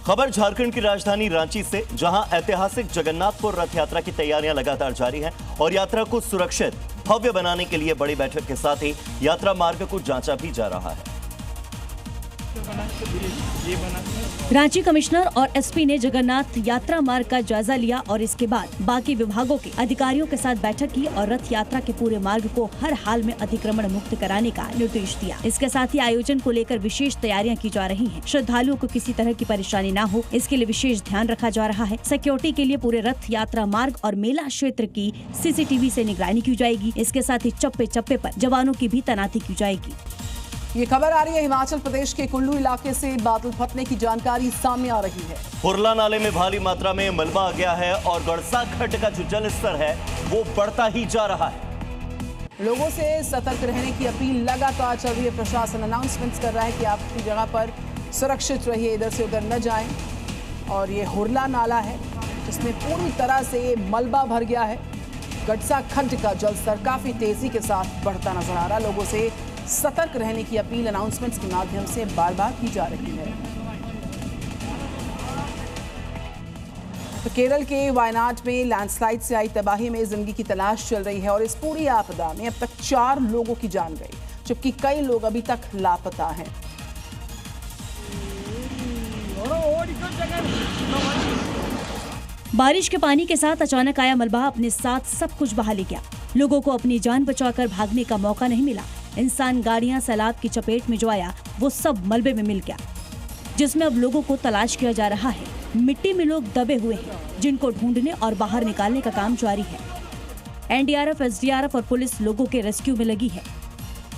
खबर झारखंड की राजधानी रांची से, जहां ऐतिहासिक जगन्नाथपुर रथ यात्रा की तैयारियां लगातार जारी हैं और यात्रा को सुरक्षित भव्य बनाने के लिए बड़ी बैठक के साथ ही यात्रा मार्ग को जांचा भी जा रहा है। रांची कमिश्नर और एसपी ने जगन्नाथ यात्रा मार्ग का जायजा लिया और इसके बाद बाकी विभागों के अधिकारियों के साथ बैठक की और रथ यात्रा के पूरे मार्ग को हर हाल में अतिक्रमण मुक्त कराने का निर्देश दिया। इसके साथ ही आयोजन को लेकर विशेष तैयारियां की जा रही हैं। श्रद्धालुओं को किसी तरह की परेशानी न हो, इसके लिए विशेष ध्यान रखा जा रहा है। सिक्योरिटी के लिए पूरे रथ यात्रा मार्ग और मेला क्षेत्र की CCTV से निगरानी की जाएगी। इसके साथ ही चप्पे चप्पे पर जवानों की भी तैनाती की जाएगी। ये खबर आ रही है हिमाचल प्रदेश के कुल्लू इलाके से। बादल फटने की जानकारी सामने आ रही है। हुरला नाले में भारी मात्रा में मलबा आ गया है और गड़सा खड्ड का जो जल स्तर है वो बढ़ता ही जा रहा है। लोगों से सतर्क रहने की अपील लगातार चल रही है। प्रशासन अनाउंसमेंट्स कर रहा है कि आप अपनी जगह पर सुरक्षित रहिए, इधर से उधर न जाएं। और ये हुरला नाला है जिसमें पूरी तरह से मलबा भर गया है। गड़सा खड्ड का जल स्तर काफी तेजी के साथ बढ़ता नजर आ रहा है। लोगों से सतर्क रहने की अपील अनाउंसमेंट्स के माध्यम से बार बार की जा रही है। तो केरल के वायनाड में लैंडस्लाइड से आई तबाही में जिंदगी की तलाश चल रही है और इस पूरी आपदा में अब तक 4 लोगों की जान गई, जबकि कई लोग अभी तक लापता हैं। बारिश के पानी के साथ अचानक आया मलबा अपने साथ सब कुछ बहा ले गया। लोगों को अपनी जान बचाकर भागने का मौका नहीं मिला। इंसान, गाड़ियां, सैलाब की चपेट में जो आया वो सब मलबे में मिल गया, जिसमें अब लोगों को तलाश किया जा रहा है। मिट्टी में लोग दबे हुए हैं, जिनको ढूंढने और बाहर निकालने का काम जारी है। NDRF, SDRF और पुलिस लोगों के रेस्क्यू में लगी है।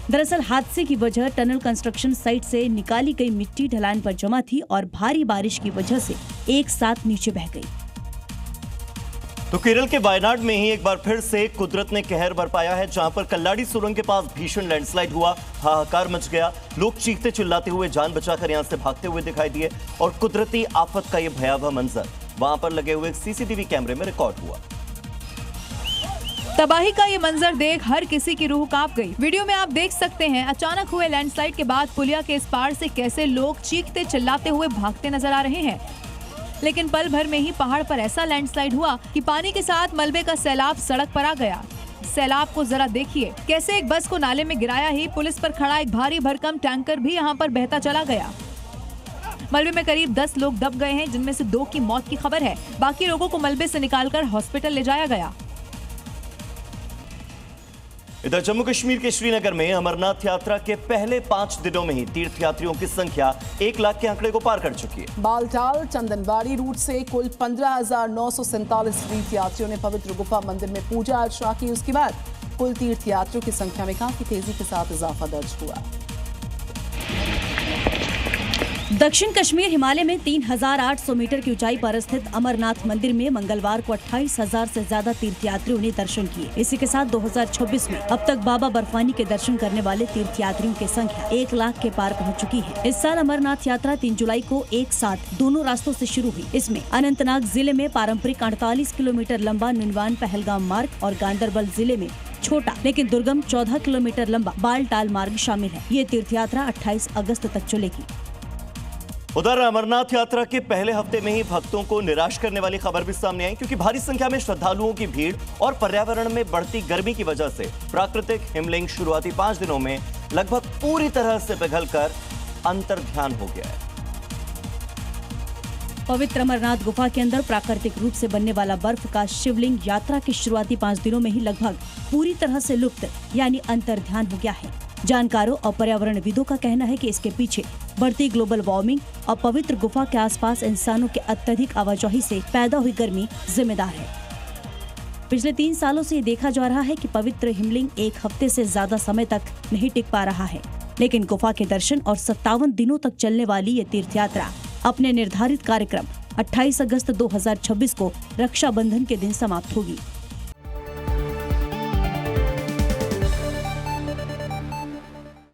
दरअसल हादसे की वजह टनल कंस्ट्रक्शन साइट से निकाली गई मिट्टी ढलान पर जमा थी और भारी बारिश की वजह से एक साथ नीचे बह गई। तो केरल के वायनाड में ही एक बार फिर से कुदरत ने कहर बरपाया है, जहां पर कल्लाड़ी सुरंग के पास भीषण लैंडस्लाइड हुआ। हाहाकार मच गया। लोग चीखते चिल्लाते हुए जान बचाकर यहां से भागते हुए दिखाई दिए और कुदरती आफत का यह भयावह मंजर वहां पर लगे हुए CCTV कैमरे में रिकॉर्ड हुआ। तबाही का ये मंजर देख हर किसी की रूह कांप गई। वीडियो में आप देख सकते हैं अचानक हुए लैंडस्लाइड के बाद पुलिया के इस पार से कैसे लोग चीखते चिल्लाते हुए भागते नजर आ रहे हैं। लेकिन पल भर में ही पहाड़ पर ऐसा लैंडस्लाइड हुआ कि पानी के साथ मलबे का सैलाब सड़क पर आ गया। सैलाब को जरा देखिए, कैसे एक बस को नाले में गिराया ही पुलिस पर खड़ा एक भारी भरकम टैंकर भी यहाँ पर बहता चला गया। मलबे में करीब 10 लोग दब गए हैं, जिनमें से 2 की मौत की खबर है। बाकी लोगों को मलबे से निकालकर हॉस्पिटल ले जाया गया। इधर जम्मू कश्मीर के श्रीनगर में अमरनाथ यात्रा के पहले 5 दिनों में ही तीर्थयात्रियों की संख्या 1 लाख के आंकड़े को पार कर चुकी है। बालटाल चंदनबाड़ी रूट से कुल 15,947 तीर्थयात्रियों ने पवित्र गुफा मंदिर में पूजा अर्चना की। उसके बाद कुल तीर्थयात्रियों की संख्या में काफी तेजी के साथ इजाफा दर्ज हुआ। दक्षिण कश्मीर हिमालय में 3,800 मीटर की ऊंचाई पर स्थित अमरनाथ मंदिर में मंगलवार को 28,000 से ज्यादा तीर्थयात्रियों ने दर्शन किए। इसी के साथ 2026 में अब तक बाबा बर्फानी के दर्शन करने वाले तीर्थयात्रियों की संख्या 1 लाख के पार पहुंच चुकी है। इस साल अमरनाथ यात्रा 3 जुलाई को एक साथ दोनों रास्तों से शुरू हुई। इसमें अनंतनाग जिले में पारंपरिक 48 किलोमीटर लंबा नुनवान पहलगाम मार्ग और गांदरबल जिले में छोटा लेकिन दुर्गम 14 किलोमीटर लंबा बालटाल मार्ग शामिल है। ये तीर्थयात्रा 28 अगस्त तक चलेगी। उधर अमरनाथ यात्रा के पहले हफ्ते में ही भक्तों को निराश करने वाली खबर भी सामने आई, क्योंकि भारी संख्या में श्रद्धालुओं की भीड़ और पर्यावरण में बढ़ती गर्मी की वजह से प्राकृतिक हिमलिंग शुरुआती 5 दिनों में लगभग पूरी तरह से पिघलकर अंतर्ध्यान हो गया है। पवित्र अमरनाथ गुफा के अंदर प्राकृतिक रूप से बनने वाला बर्फ का शिवलिंग यात्रा के शुरुआती 5 दिनों में ही लगभग पूरी तरह से लुप्त यानी अंतर्ध्यान हो गया है। जानकारों और पर्यावरणविदों का कहना है कि इसके पीछे बढ़ती ग्लोबल वार्मिंग और पवित्र गुफा के आसपास इंसानों के अत्यधिक आवाजाही से पैदा हुई गर्मी जिम्मेदार है। पिछले 3 सालों से ये देखा जा रहा है कि पवित्र हिमलिंग 1 हफ्ते से ज्यादा समय तक नहीं टिक पा रहा है, लेकिन गुफा के दर्शन और 57 दिनों तक चलने वाली ये तीर्थ यात्रा अपने निर्धारित कार्यक्रम 28 अगस्त 2026 को रक्षाबंधन के दिन समाप्त होगी।